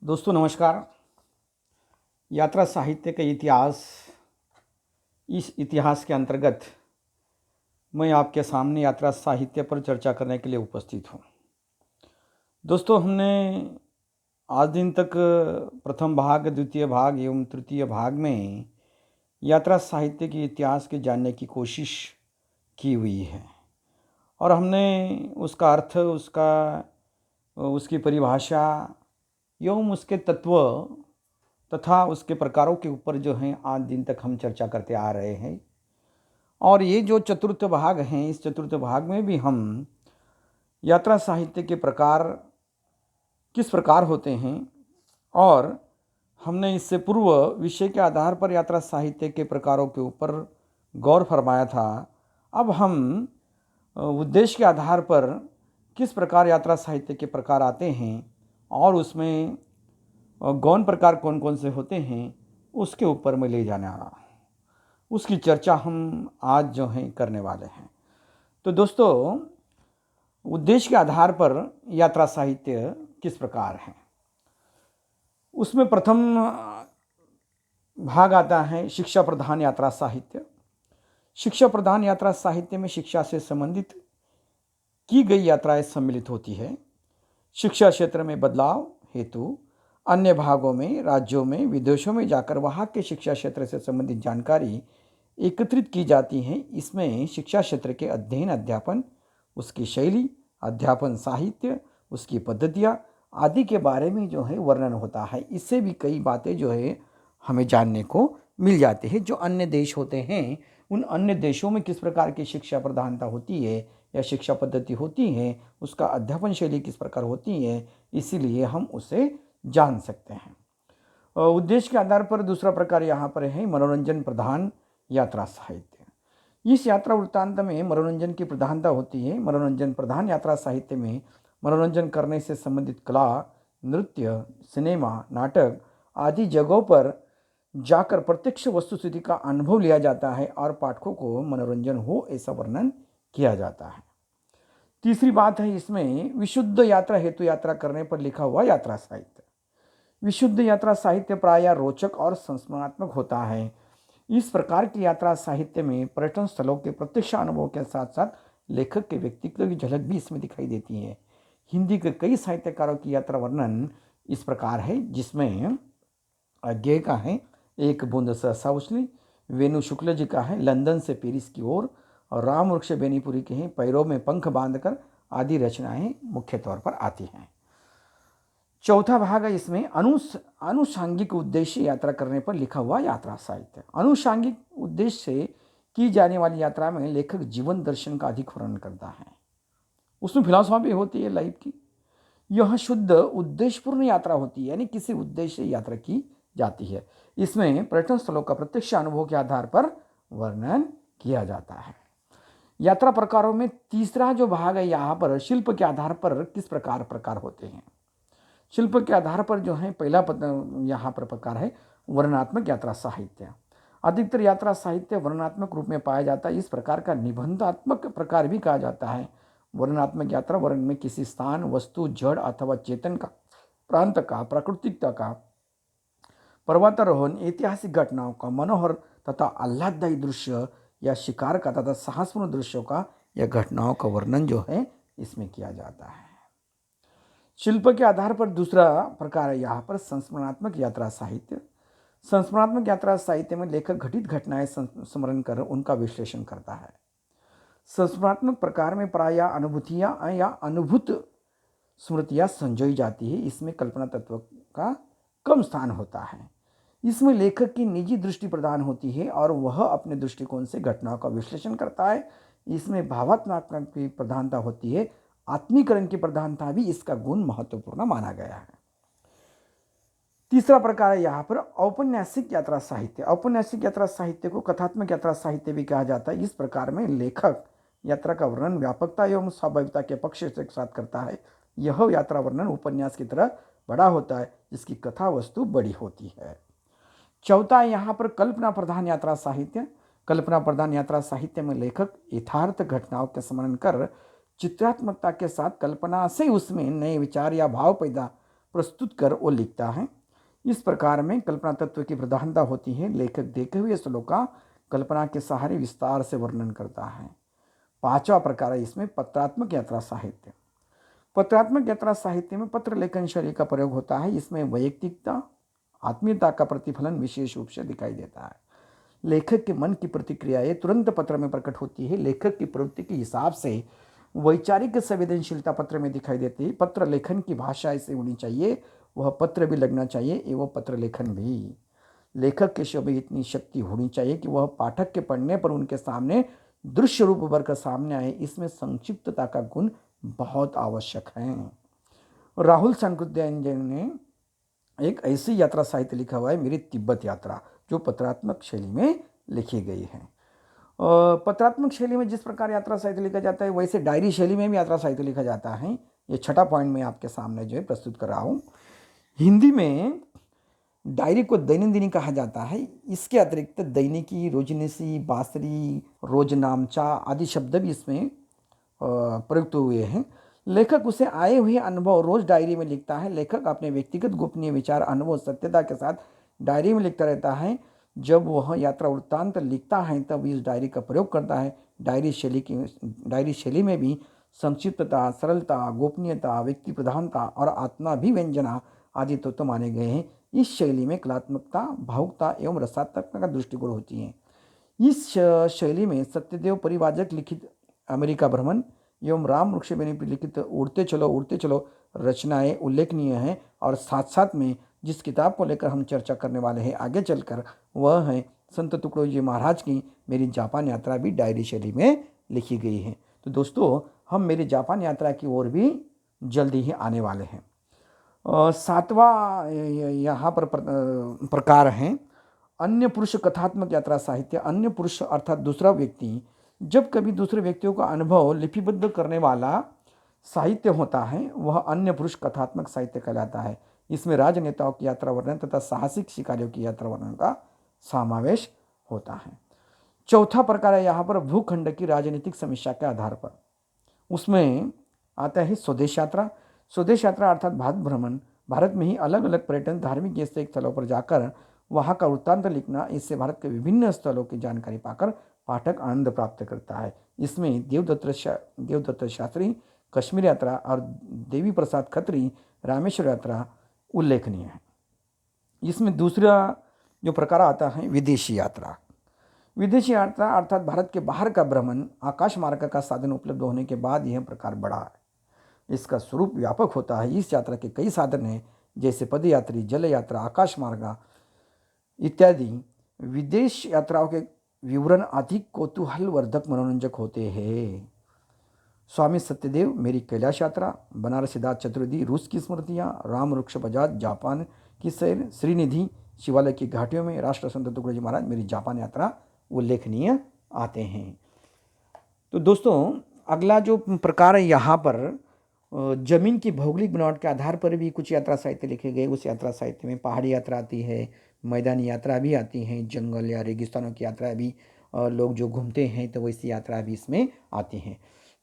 दोस्तों नमस्कार। यात्रा साहित्य का इतिहास, इस इतिहास के अंतर्गत मैं आपके सामने यात्रा साहित्य पर चर्चा करने के लिए उपस्थित हूँ। दोस्तों, हमने आज दिन तक प्रथम भाग, द्वितीय भाग एवं तृतीय भाग में यात्रा साहित्य के इतिहास के जानने की कोशिश की हुई है और हमने उसका अर्थ, उसकी परिभाषा एवं उसके तत्व तथा उसके प्रकारों के ऊपर जो हैं आज दिन तक हम चर्चा करते आ रहे हैं। और ये जो चतुर्थ भाग हैं, इस चतुर्थ भाग में भी हम यात्रा साहित्य के प्रकार किस प्रकार होते हैं और हमने इससे पूर्व विषय के आधार पर यात्रा साहित्य के प्रकारों के ऊपर गौर फरमाया था। अब हम उद्देश्य के आधार पर किस प्रकार यात्रा साहित्य के प्रकार आते हैं और उसमें गौण प्रकार कौन कौन से होते हैं उसके ऊपर मैं ले जाने आ रहा हूँ। उसकी चर्चा हम आज जो है करने वाले हैं। तो दोस्तों, उद्देश्य के आधार पर यात्रा साहित्य किस प्रकार है, उसमें प्रथम भाग आता है शिक्षा प्रधान यात्रा साहित्य। शिक्षा प्रधान यात्रा साहित्य में शिक्षा से संबंधित की गई यात्राएं सम्मिलित होती है। शिक्षा क्षेत्र में बदलाव हेतु अन्य भागों में, राज्यों में, विदेशों में जाकर वहाँ के शिक्षा क्षेत्र से संबंधित जानकारी एकत्रित की जाती है। इसमें शिक्षा क्षेत्र के अध्ययन, अध्यापन, उसकी शैली, अध्यापन साहित्य, उसकी पद्धतियाँ आदि के बारे में जो है वर्णन होता है। इससे भी कई बातें जो है हमें जानने को मिल जाती है। जो अन्य देश होते हैं, उन अन्य देशों में किस प्रकार की शिक्षा प्रधानता होती है या शिक्षा पद्धति होती है, उसका अध्यापन शैली किस प्रकार होती है, इसीलिए हम उसे जान सकते हैं। उद्देश्य के आधार पर दूसरा प्रकार यहाँ पर है मनोरंजन प्रधान यात्रा साहित्य। इस यात्रा वृत्तांत में मनोरंजन की प्रधानता होती है। मनोरंजन प्रधान यात्रा साहित्य में मनोरंजन करने से संबंधित कला, नृत्य, सिनेमा, नाटक आदि जगहों पर जाकर प्रत्यक्ष वस्तुस्थिति का अनुभव लिया जाता है और पाठकों को मनोरंजन हो ऐसा वर्णन किया जाता है। तीसरी बात है इसमें विशुद्ध यात्रा हेतु यात्रा करने पर लिखा हुआ यात्रा साहित्य। विशुद्ध यात्रा साहित्य प्रायः रोचक और संस्मरणात्मक होता है। इस प्रकार की यात्रा साहित्य में पर्यटन स्थलों के प्रत्यक्ष अनुभव के साथ साथ लेखक के व्यक्तित्व की झलक भी इसमें दिखाई देती है। हिंदी के कई साहित्यकारों की यात्रा वर्णन इस प्रकार है, जिसमें अज्ञेय का है एक बूंद सहसा उछली, वेणु शुक्ल जी का है लंदन से पेरिस की ओर, और राम वृक्ष बेनीपुरी के हैं पैरों में पंख बांधकर आदि रचनाएं मुख्य तौर पर आती हैं। चौथा भाग है इसमें अनुषांगिक उद्देश्य यात्रा करने पर लिखा हुआ यात्रा साहित्य। अनुषांगिक उद्देश्य से की जाने वाली यात्रा में लेखक जीवन दर्शन का अधिक वर्णन करता है। उसमें फिलॉसफी होती है लाइफ की। यह शुद्ध उद्देश्यपूर्ण यात्रा होती है, यानी किसी उद्देश्य से यात्रा की जाती है। इसमें पर्यटन स्थलों का प्रत्यक्ष अनुभव के आधार पर वर्णन किया जाता है। यात्रा प्रकारों में तीसरा जो भाग है यहाँ पर शिल्प के आधार पर किस प्रकार होते हैं। शिल्प के आधार पर जो है पहला यहाँ पर प्रकार है वर्णनात्मक यात्रा साहित्य। अधिकतर यात्रा साहित्य वर्णनात्मक रूप में पाया जाता है। इस प्रकार का निबंधात्मक प्रकार भी कहा जाता है। वर्णनात्मक यात्रा वर्णन में किसी स्थान, वस्तु, जड़ अथवा चेतन का, प्रांत का, प्राकृतिकता का, पर्वतारोहण, ऐतिहासिक घटनाओं का, मनोहर तथा आह्लाददायी दृश्य या शिकार का तथा साहसपूर्ण दृश्यों का या घटनाओं का वर्णन जो है इसमें किया जाता है। शिल्प के आधार पर दूसरा प्रकार है यहाँ पर संस्मरणात्मक यात्रा साहित्य। संस्मरणात्मक यात्रा साहित्य में लेखक घटित घटनाएं स्मरण कर उनका विश्लेषण करता है। संस्मरणात्मक प्रकार में प्रायः अनुभूतियाँ या अनुभूत स्मृतियाँ संजोई जाती है। इसमें कल्पना तत्व का कम स्थान होता है। इसमें लेखक की निजी दृष्टि प्रदान होती है और वह अपने दृष्टिकोण से घटनाओं का विश्लेषण करता है। इसमें भावात्मक की प्रधानता होती है। आत्मीकरण की प्रधानता भी इसका गुण महत्वपूर्ण माना गया है। तीसरा प्रकार है यहाँ पर औपन्यासिक यात्रा साहित्य। औपन्यासिक यात्रा साहित्य को कथात्मक यात्रा साहित्य भी कहा जाता है। इस प्रकार में लेखक यात्रा का वर्णन व्यापकता एवं स्वाभाविकता के पक्ष से साथ करता है। यह यात्रा वर्णन उपन्यास की तरह बड़ा होता है, जिसकी कथा वस्तु बड़ी होती है। चौथा यहाँ पर कल्पना प्रधान यात्रा साहित्य। कल्पना प्रधान यात्रा साहित्य में लेखक यथार्थ घटनाओं का स्मरण कर चित्रात्मकता के साथ कल्पना से उसमें नए विचार या भाव पैदा प्रस्तुत कर वो लिखता है। इस प्रकार में कल्पना तत्व की प्रधानता होती है। लेखक देखे हुए श्लोक का कल्पना के सहारे विस्तार से वर्णन करता है। पांचवा प्रकार है इसमें पत्रात्मक यात्रा साहित्य। पत्रात्मक यात्रा साहित्य में पत्र लेखन शैली का प्रयोग होता है। इसमें वैयक्तिकता, आत्मीयता का प्रतिफलन विशेष रूप से दिखाई देता है। लेखक के मन की प्रतिक्रियाएं तुरंत पत्र में प्रकट होती है। लेखक की प्रवृत्ति के हिसाब से वैचारिक संवेदनशीलता पत्र में दिखाई देती है। पत्र लेखन की भाषा ऐसे होनी चाहिए, वह पत्र भी लगना चाहिए एवं पत्र लेखन भी। लेखक के शब्द इतनी शक्ति होनी चाहिए कि वह पाठक के पढ़ने पर उनके सामने दृश्य रूप भर कर सामने आए। इसमें संक्षिप्तता का गुण बहुत आवश्यक है। राहुल सांकृत्यायन ने एक ऐसी यात्रा साहित्य लिखा हुआ है, मेरी तिब्बत यात्रा, जो पत्रात्मक शैली में लिखी गई है। पत्रात्मक शैली में जिस प्रकार यात्रा साहित्य लिखा जाता है, वैसे डायरी शैली में भी यात्रा साहित्य लिखा जाता है। ये छठा पॉइंट मैं आपके सामने जो है प्रस्तुत कर रहा हूँ। हिंदी में डायरी को दैनंदिनी कहा जाता है। इसके अतिरिक्त दैनिकी, रोजनिसी, बासरी, रोजनामचा आदि शब्द भी इसमें प्रयुक्त हुए हैं। लेखक उसे आए हुए अनुभव रोज डायरी में लिखता है। लेखक अपने व्यक्तिगत गोपनीय विचार, अनुभव, सत्यता के साथ डायरी में लिखता रहता है। जब वह यात्रा वृत्तांत लिखता है तब इस डायरी का प्रयोग करता है। डायरी शैली में भी संक्षिप्तता, सरलता, गोपनीयता, व्यक्ति प्रधानता और आत्माभिव्यंजना आदि तत्व माने गए हैं। इस शैली में कलात्मकता, भावुकता एवं रसात्मकता का दृष्टिकोण होती है। इस शैली में सत्यदेव परिवाजक लिखित अमेरिका भ्रमण एवं राम वृक्ष बेनी लिखित उड़ते चलो रचनाएं उल्लेखनीय हैं। और साथ साथ में जिस किताब को लेकर हम चर्चा करने वाले हैं आगे चलकर, वह है संत तुकडोजी महाराज की मेरी जापान यात्रा, भी डायरी शैली में लिखी गई है। तो दोस्तों, हम मेरी जापान यात्रा की ओर भी जल्दी ही आने वाले हैं। सातवां यहाँ पर प्रकार है अन्य पुरुष कथात्मक यात्रा साहित्य। अन्य पुरुष अर्थात दूसरा व्यक्ति जब कभी दूसरे व्यक्तियों का अनुभव लिपिबद्ध करने वाला साहित्य होता है, वह अन्य पुरुष कथात्मक साहित्य कहलाता है। इसमें राजनेताओं की यात्रा वर्णन तथा साहसिक शिकारियों की यात्रा वर्णन का समावेश होता है। चौथा प्रकार है यहाँ पर भूखंड की राजनीतिक समीक्षा के आधार पर। उसमें आता है स्वदेश यात्रा। स्वदेश यात्रा अर्थात भारत भ्रमण। भारत में ही अलग अलग पर्यटन, धार्मिक जैसे स्थलों पर जाकर वहाँ का वृत्तांत लिखना। इससे भारत के विभिन्न स्थलों की जानकारी पाकर पाठक आनंद प्राप्त करता है। इसमें देवदत्त शास्त्री कश्मीर यात्रा और देवी प्रसाद खत्री रामेश्वर यात्रा उल्लेखनीय है। इसमें दूसरा जो प्रकार आता है विदेशी यात्रा। विदेशी यात्रा अर्थात भारत के बाहर का भ्रमण। आकाश मार्ग का साधन उपलब्ध होने के बाद यह प्रकार बढ़ा है। इसका स्वरूप व्यापक होता है। इस यात्रा के कई साधन हैं, जैसे पदयात्री, जल यात्रा, आकाश मार्ग इत्यादि। विदेश यात्राओं के विवरण अधिक कौतूहलवर्धक, मनोरंजक होते हैं। स्वामी सत्यदेव मेरी कैलाश यात्रा, बनारस सिद्धार्थ चतुर्वेदी रूस की स्मृतियाँ, राम वृक्ष बजाज जापान की सैर, श्रीनिधि शिवालय की घाटियों में, राष्ट्र संत तुकडोजी महाराज मेरी जापान यात्रा उल्लेखनीय आते हैं। तो दोस्तों, अगला जो प्रकार है यहाँ पर जमीन की भौगोलिक बनावट के आधार पर भी कुछ यात्रा साहित्य लिखे गए। उस यात्रा साहित्य में पहाड़ी यात्रा आती है, मैदानी यात्रा भी आती हैं, जंगल या रेगिस्तानों की यात्रा भी, लोग जो घूमते हैं तो वैसी यात्रा भी इसमें आती हैं।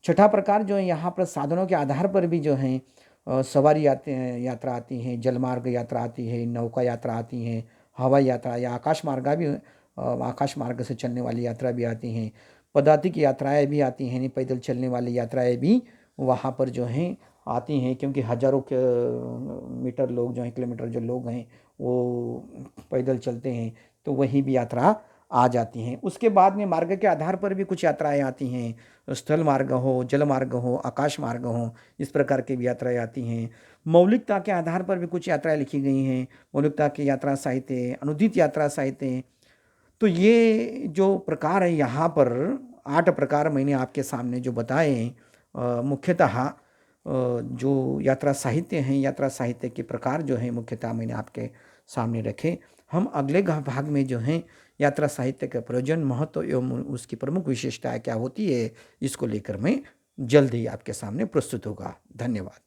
छठा प्रकार जो है यहाँ पर साधनों के आधार पर भी जो है सवारी आते हैं, यात्रा आती हैं, जलमार्ग यात्रा आती है, नौका यात्रा आती हैं, हवाई यात्रा या आकाश मार्ग से चलने वाली यात्रा भी आती हैं। पदातिक यात्राएं भी आती हैं, पैदल चलने वाली यात्राएं भी वहाँ पर जो हैं आती हैं, क्योंकि हजारों मीटर लोग जो हैं, किलोमीटर जो लोग हैं वो पैदल चलते हैं, तो वहीं भी यात्रा आ जाती हैं। उसके बाद में मार्ग के आधार पर भी कुछ यात्राएं आती हैं, स्थल मार्ग हो, जल मार्ग हो, आकाश मार्ग हो, इस प्रकार की भी यात्राएं आती हैं। मौलिकता के आधार पर भी कुछ यात्राएं लिखी गई हैं, मौलिकता की यात्रा साहित्य, अनुदित यात्रा साहित्य। तो ये जो प्रकार है यहाँ पर 8 प्रकार मैंने आपके सामने जो बताए, मुख्यतः जो यात्रा साहित्य हैं, यात्रा साहित्य के प्रकार जो हैं मुख्यतः मैंने आपके सामने रखे। हम अगले भाग में जो हैं यात्रा साहित्य का प्रयोजन, महत्व एवं उसकी प्रमुख विशेषताएं क्या होती है, इसको लेकर मैं जल्द ही आपके सामने प्रस्तुत होगा। धन्यवाद।